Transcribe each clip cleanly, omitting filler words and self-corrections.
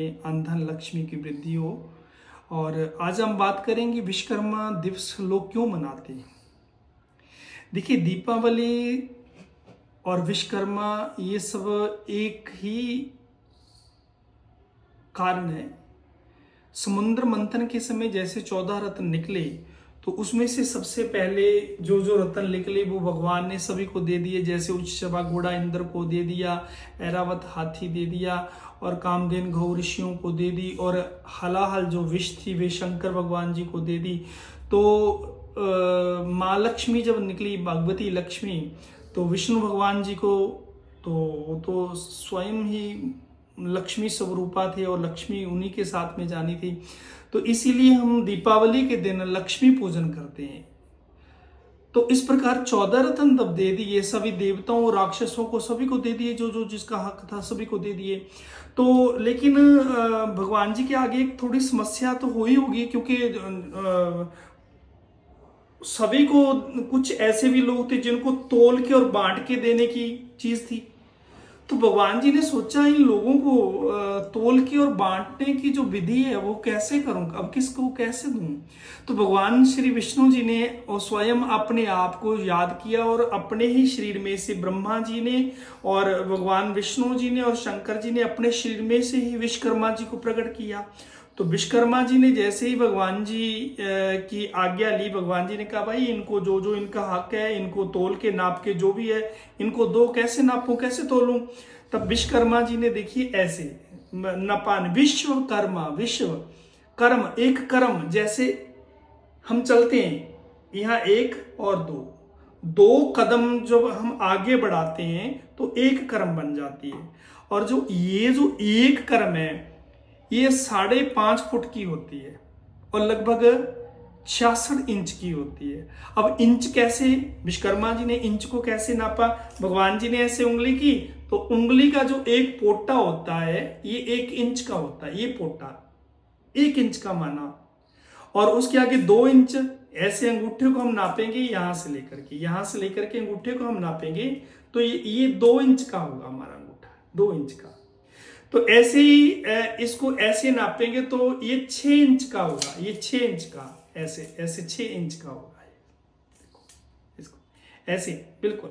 धन लक्ष्मी की वृद्धि हो। और आज हम बात करेंगे विश्वकर्मा दिवस लोग क्यों मनाते हैं। देखिए, दीपावली और विश्वकर्मा ये सब एक ही कारण है। समुद्र मंथन के समय जैसे 14 रत्न निकले, तो उसमें से सबसे पहले जो जो रत्न निकले वो भगवान ने सभी को दे दिए। जैसे उच्चशबा घोड़ा इंद्र को दे दिया, ऐरावत हाथी दे दिया, और कामधेन गौ ऋषियों को दे दी, और हलाहल जो विष थी वे शंकर भगवान जी को दे दी। तो माँ लक्ष्मी जब निकली, भगवती लक्ष्मी, तो विष्णु भगवान जी को तो स्वयं ही लक्ष्मी स्वरूपा थे और लक्ष्मी उन्हीं के साथ में जानी थी। तो इसीलिए हम दीपावली के दिन लक्ष्मी पूजन करते हैं। तो इस प्रकार 14 रत्न तब दे दिए, सभी देवताओं राक्षसों को सभी को दे दिए, जो जो जिसका हक था सभी को दे दिए। तो लेकिन भगवान जी के आगे एक थोड़ी समस्या तो हुई होगी, क्योंकि सभी को कुछ ऐसे भी लोग थे जिनको तोल के और बांट के देने की चीज थी। तो भगवान जी ने सोचा इन लोगों को तोल के और बांटने की जो विधि है वो कैसे करूं, अब किसको कैसे दूं। तो भगवान श्री विष्णु जी ने स्वयं अपने आप को याद किया, और अपने ही शरीर में से ब्रह्मा जी ने और भगवान विष्णु जी ने और शंकर जी ने अपने शरीर में से ही विश्वकर्मा जी को प्रकट किया। तो विश्वकर्मा जी ने जैसे ही भगवान जी की आज्ञा ली, भगवान जी ने कहा भाई इनको जो जो इनका हक है इनको तोल के नाप के जो भी है इनको दो, कैसे नापूं कैसे तोलूं। तब विश्वकर्मा जी ने देखिए ऐसे नपान, विश्वकर्मा, विश्व कर्म, एक कर्म, जैसे हम चलते हैं यहाँ एक और दो कदम जब हम आगे बढ़ाते हैं तो एक कर्म बन जाती है। और जो एक कर्म है ये 5.5 फुट की होती है और लगभग 66 इंच की होती है। अब इंच कैसे, विश्वकर्मा जी ने इंच को कैसे नापा, भगवान जी ने ऐसे उंगली की, तो उंगली का जो एक पोटा होता है ये 1 इंच का होता है, ये पोटा 1 इंच का माना, और उसके आगे 2 इंच। ऐसे अंगूठे को हम नापेंगे, यहां से लेकर के अंगूठे को हम नापेंगे, तो ये 2 इंच का होगा हमारा अंगूठा, 2 इंच का। तो ऐसे ही इसको ऐसे नापेंगे तो ये 6 इंच का होगा, ये 6 इंच का, ऐसे 6 इंच का होगा, इसको ऐसे बिल्कुल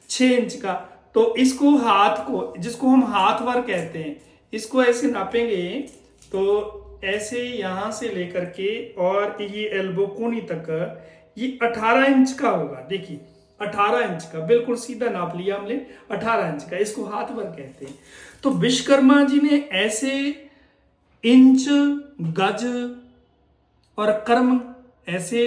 6 इंच का। तो इसको हाथ को, जिसको हम हाथ वर कहते हैं, इसको ऐसे नापेंगे तो ऐसे यहां से लेकर के और ये एल्बो कोनी तक ये 18 इंच का होगा। देखिए 18 इंच का, बिल्कुल सीधा नाप लिया हमने, 18 इंच का, इसको हाथ वर कहते हैं। तो विश्वकर्मा जी ने ऐसे इंच, गज और कर्म ऐसे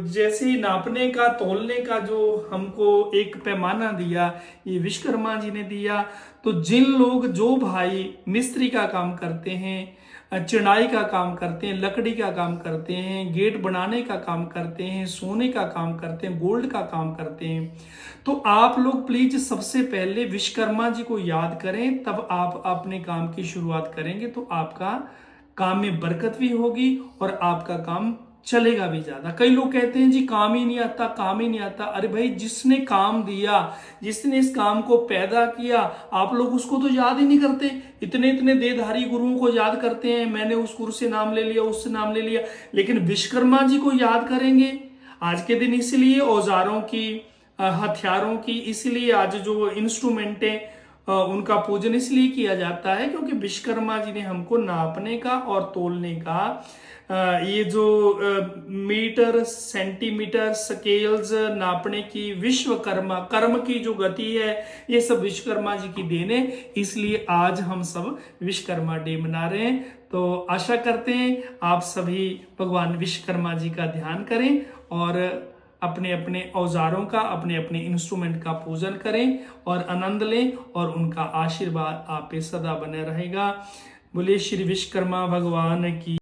जैसे नापने का, तोलने का जो हमको एक पैमाना दिया, ये विश्वकर्मा जी ने दिया। तो जिन लोग, जो भाई मिस्त्री का काम करते हैं, चिनाई का काम करते हैं, लकड़ी का काम करते हैं, गेट बनाने का काम करते हैं, सोने का काम करते हैं, गोल्ड का काम करते हैं, तो आप लोग प्लीज सबसे पहले विश्वकर्मा जी को याद करें, तब आप अपने काम की शुरुआत करेंगे तो आपका काम में बरकत भी होगी और आपका काम चलेगा भी ज्यादा। कई लोग कहते हैं जी काम ही नहीं आता, काम ही नहीं आता। अरे भाई, जिसने काम दिया, जिसने इस काम को पैदा किया, आप लोग उसको तो याद ही नहीं करते। इतने इतने देहधारी गुरुओं को याद करते हैं, मैंने उस गुरु से नाम ले लिया, उससे नाम ले लिया, लेकिन विश्वकर्मा जी को याद करेंगे आज के दिन। इसलिए औजारों की, हथियारों की, इसलिए आज जो इंस्ट्रूमेंट है उनका पूजन इसलिए किया जाता है क्योंकि विश्वकर्मा जी ने हमको नापने का और तोलने का, ये जो मीटर, सेंटीमीटर, स्केल्स नापने की, विश्वकर्मा कर्म की जो गति है, ये सब विश्वकर्मा जी की देन है। इसलिए आज हम सब विश्वकर्मा डे मना रहे हैं। तो आशा करते हैं आप सभी भगवान विश्वकर्मा जी का ध्यान करें और अपने अपने औजारों का, अपने अपने इंस्ट्रूमेंट का पूजन करें और आनंद लें, और उनका आशीर्वाद आप पे सदा बने रहेगा। बोलिए श्री विश्वकर्मा भगवान की।